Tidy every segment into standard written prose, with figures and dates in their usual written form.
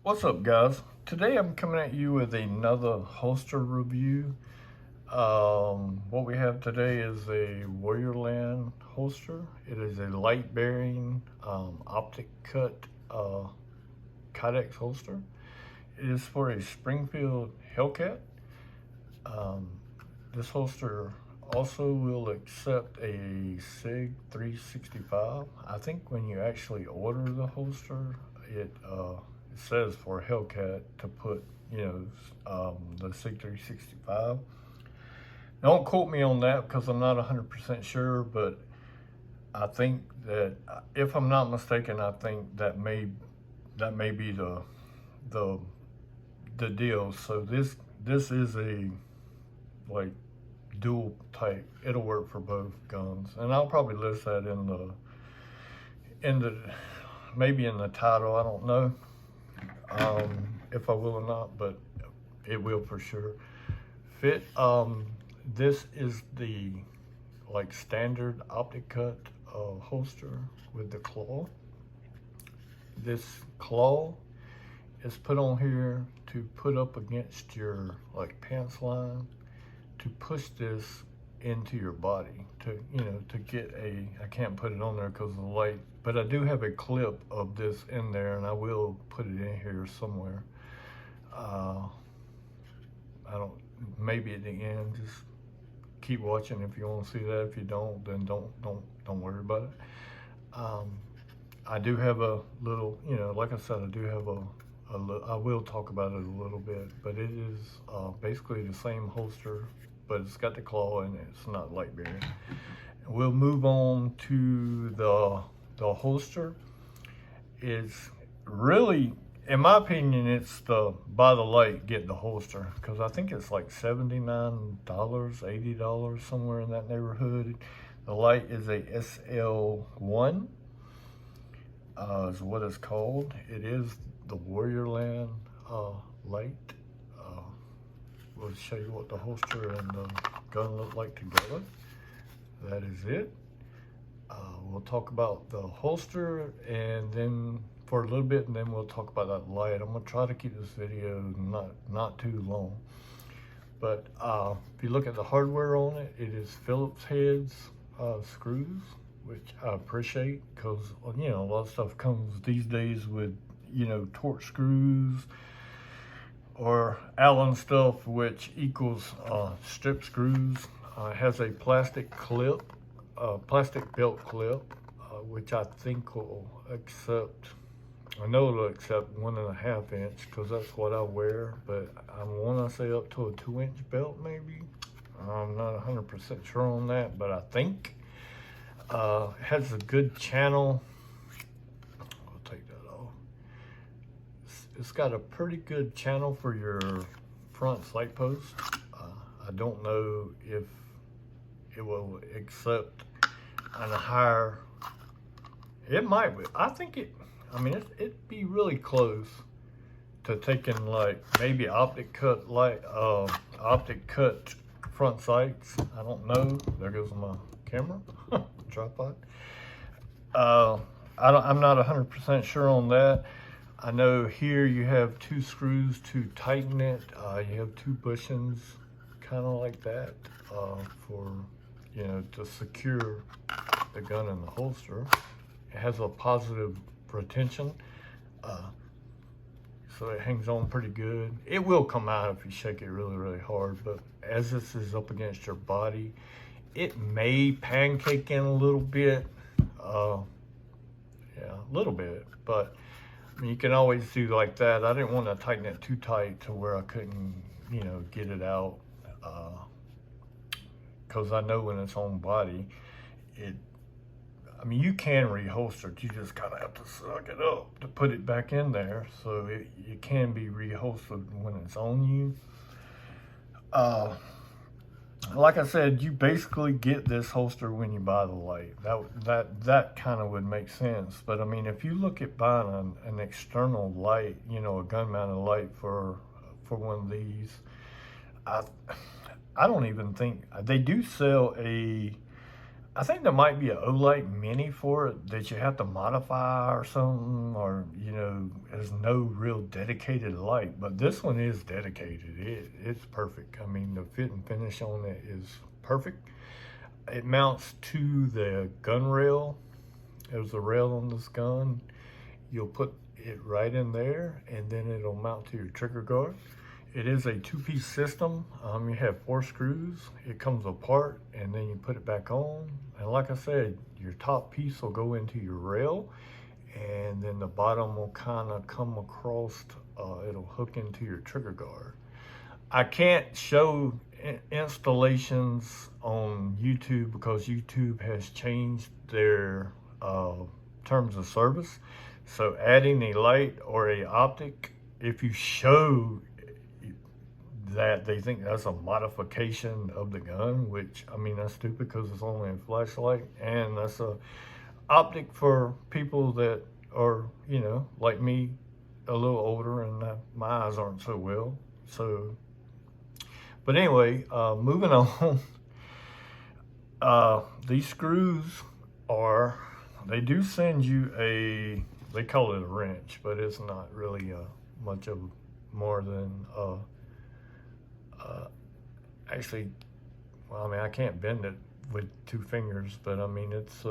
What's up, guys? Today I'm coming at you with another holster review. What we have today is a Warriorland holster. It is a light bearing optic cut Kydex holster. It is for a Springfield Hellcat. This holster also will accept a SIG 365. I think when you actually order the holster, it says for Hellcat to put, the SIG 365. Don't quote me on that because I'm not 100% sure, but I think that, if I'm not mistaken, I think that may be the deal. So this is a like dual type. It'll work for both guns, and I'll probably list that in the maybe in the title. I don't know if I will or not, but it will for sure fit. This is the standard optic cut holster with the claw. This claw is put on here to put up against your pants line to push this into your body to get I can't put it on there because of the light, but I do have a clip of this in there, and I will put it in here somewhere. I don't, maybe at the end. Just keep watching if you want to see that. If you don't, then don't worry about it. I do have a little, like I said, I do have I will talk about it a little bit, but it is basically the same holster, but it's got the claw and it's not light bearing. We'll move on to the holster. It's really, in my opinion, it's the buy the light, get the holster, because I think it's like $79, $80, somewhere in that neighborhood. The light is a SL1, is what it's called. It is the Warriorland light. We'll show you what the holster and the gun look like together. That is it. We'll talk about the holster and then for a little bit, and then we'll talk about that light. I'm gonna try to keep this video not too long. But if you look at the hardware on it, it is Phillips heads screws, which I appreciate because a lot of stuff comes these days with Torx screws or Allen stuff, which equals strip screws. It has a plastic clip, plastic belt clip, which I think will accept. I know it'll accept 1.5 inch because that's what I wear, but I want to say up to a 2-inch belt maybe. I'm not 100% sure on that, but I think it has a good channel. I'll take that off. It's got a pretty good channel for your front sight post. I don't know if it will accept on a higher. It might. I think it. I mean, it'd be really close to taking maybe optic cut optic cut front sights. I don't know. There goes my camera tripod. I'm not 100% sure on that. I know here you have 2 screws to tighten it. You have 2 bushings, kind of like that, for to secure the gun in the holster. It has a positive retention, so it hangs on pretty good. It will come out if you shake it really hard, but as this is up against your body, it may pancake in a little bit. Yeah, a little bit, but I mean, you can always do like that. I didn't want to tighten it too tight to where I couldn't get it out, because I know when it's on body, I mean, you can reholster it. You just kind of have to suck it up to put it back in there. So it can be reholstered when it's on you. Like I said, you basically get this holster when you buy the light. That kind of would make sense. But I mean, if you look at buying an external light, a gun-mounted light for one of these, I don't even think they do sell a I think there might be a Olight Mini for it that you have to modify or something, or you know, there's no real dedicated light. But this one is dedicated. It's perfect. I mean, the fit and finish on it is perfect. It mounts to the gun rail. There's a rail on this gun. You'll put it right in there, and then it'll mount to your trigger guard. It is a two-piece system. You have 4 screws. It comes apart, and then you put it back on. And like I said, your top piece will go into your rail, and then the bottom will kind of come across. It'll hook into your trigger guard. I can't show installations on YouTube because YouTube has changed their terms of service. So adding a light or a optic, if you show that, they think that's a modification of the gun, which, I mean, that's stupid because it's only a flashlight, and that's a optic for people that are, you know, like me, a little older, and my eyes aren't so well. So, but anyway, moving on. These screws are, they do send you they call it a wrench, but it's not really much of more than actually, well, I mean, I can't bend it with 2 fingers, but I mean, it's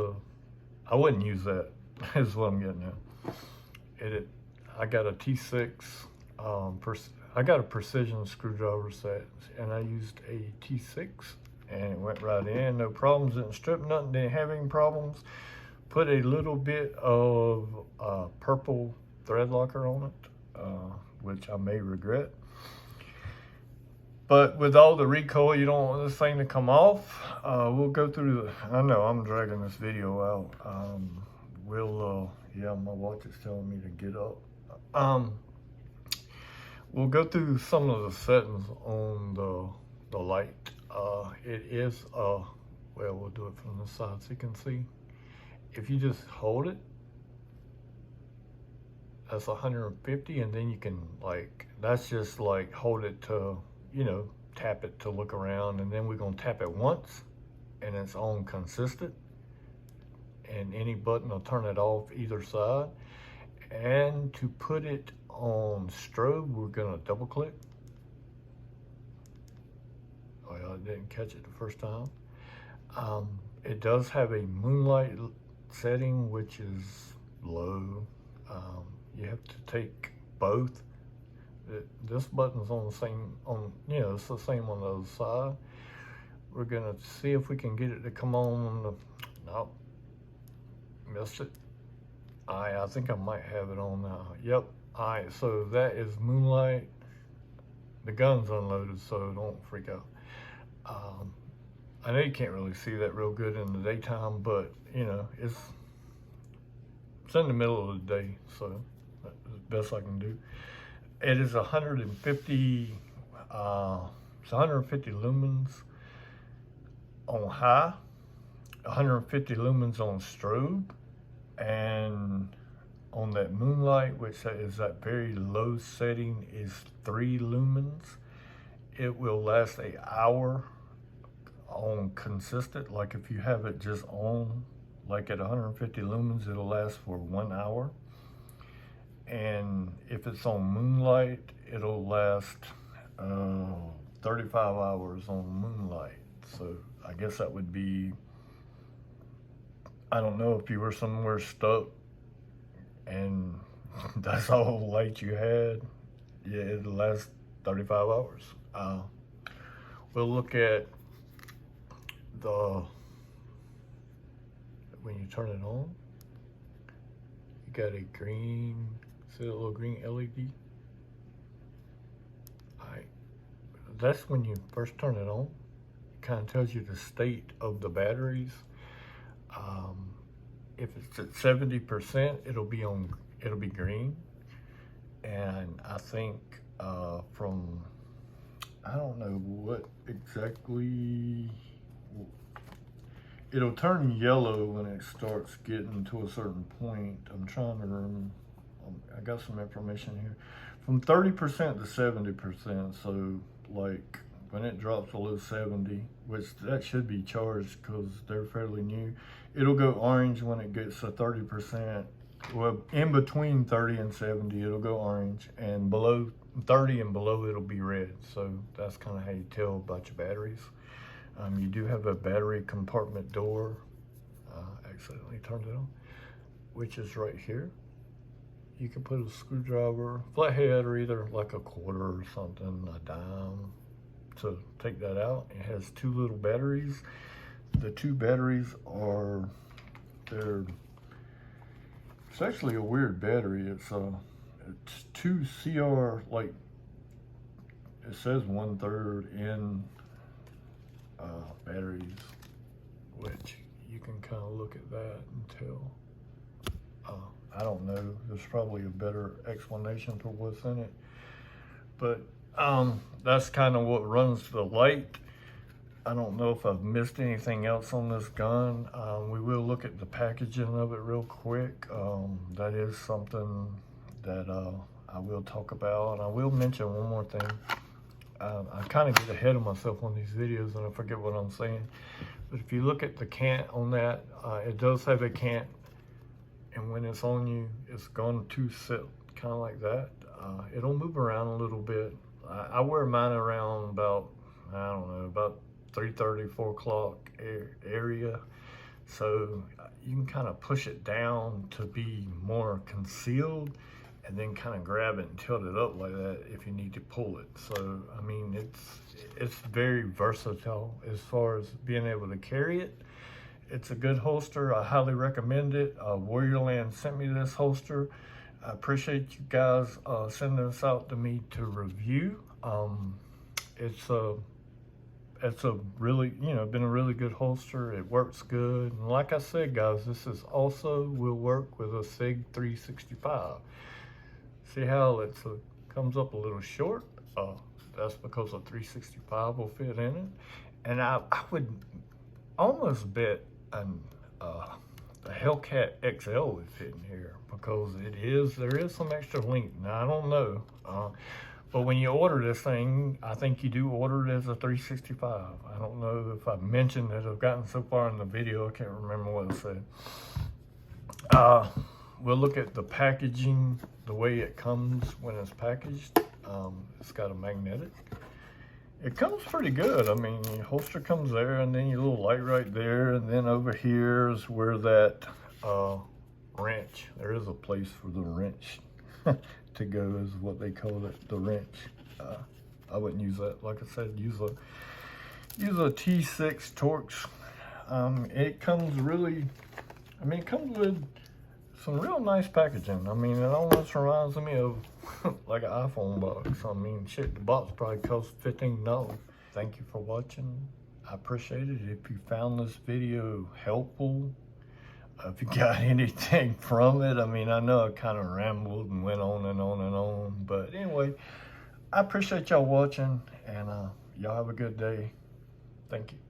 I wouldn't use that. Is what I'm getting at. I got a T6 I got a precision screwdriver set, and I used a T6, and it went right in, no problems, didn't strip nothing, didn't have any problems. Put a little bit of purple thread locker on it, which I may regret. But with all the recoil, you don't want this thing to come off. We'll go through I know I'm dragging this video out. Yeah, my watch is telling me to get up. We'll go through some of the settings on the light. It is, well, we'll do it from the side so you can see. If you just hold it, that's 150, and then you can, like, that's just like hold it to, you know, tap it to look around, and then we're gonna tap it once, and it's on consistent, and any button will turn it off either side. And to put it on strobe, we're gonna double click. Oh yeah, I didn't catch it the first time. It does have a moonlight setting, which is low. You have to take both. This button's on the same, you know, it's the same on the other side. We're gonna see if we can get it to come on nope, missed it. I think I might have it on now. Yep. Alright, so that is moonlight. The gun's unloaded, so don't freak out. I know you can't really see that real good in the daytime, but you know, it's in the middle of the day, so that's the best I can do. It is 150 lumens on high, 150 lumens on strobe, and on that moonlight, which is that very low setting, is 3 lumens. It will last an hour on consistent. Like if you have it just on, like at 150 lumens, it'll last for 1 hour. And if it's on moonlight, it'll last 35 hours on moonlight. So I guess that would be, I don't know, if you were somewhere stuck and that's all the light you had, yeah, it'll last 35 hours. We'll look at when you turn it on, you got a green, see that little green LED? Alright, that's when you first turn it on. It kind of tells you the state of the batteries. If it's at 70%, it'll be green. And I think from, I don't know what exactly, it'll turn yellow when it starts getting to a certain point. I'm trying to remember, I got some information here. From 30% to 70%, so like when it drops below 70, which that should be charged because they're fairly new, it'll go orange when it gets to 30%. Well, in between 30 and 70, it'll go orange, and below 30 and below, it'll be red. So that's kind of how you tell about your batteries. You do have a battery compartment door. Accidentally turned it on, which is right here. You can put a screwdriver, flathead, or either like a quarter or something, a dime, to take that out. It has 2 little batteries. The 2 batteries are, it's actually a weird battery. It's 2 CR, like it says 1/3 in batteries, which you can kind of look at that and tell. I don't know, there's probably a better explanation for what's in it, but that's kind of what runs the light. I don't know if I've missed anything else on this gun. We will look at the packaging of it real quick. That is something that I will talk about. And I will mention one more thing. I kind of get ahead of myself on these videos and I forget what I'm saying. But if you look at the cant on that, it does have a cant. And when it's on you, it's going to sit kind of like that. It'll move around a little bit. I wear mine around about, I don't know, about 3:30, 4 o'clock area. So you can kind of push it down to be more concealed and then kind of grab it and tilt it up like that if you need to pull it. So, I mean, it's very versatile as far as being able to carry it. It's a good holster. I highly recommend it. Warriorland sent me this holster. I appreciate you guys sending this out to me to review. It's a really, been a really good holster. It works good. And like I said, guys, this is also will work with a SIG 365. See how it comes up a little short? That's because a 365 will fit in it. And I would almost bet the Hellcat XL would fit in here because there is some extra length. Now, I don't know. But when you order this thing, I think you do order it as a 365. I don't know if I mentioned that I've gotten so far in the video, I can't remember what I said. We'll look at the packaging, the way it comes when it's packaged. It's got a magnetic. It comes pretty good. I mean, your holster comes there, and then your little light right there, and then over here is where that wrench, there is a place for the wrench to go, is what they call it, the wrench. I wouldn't use that. Like I said, use a T6 Torx. It comes really, it comes with some real nice packaging. I mean, it almost reminds me of like an iPhone box. I mean, shit, the box probably costs $15. Thank you for watching. I appreciate it. If you found this video helpful, if you got anything from it, I mean, I know I kind of rambled and went on and on and on, but anyway, I appreciate y'all watching, and y'all have a good day. Thank you.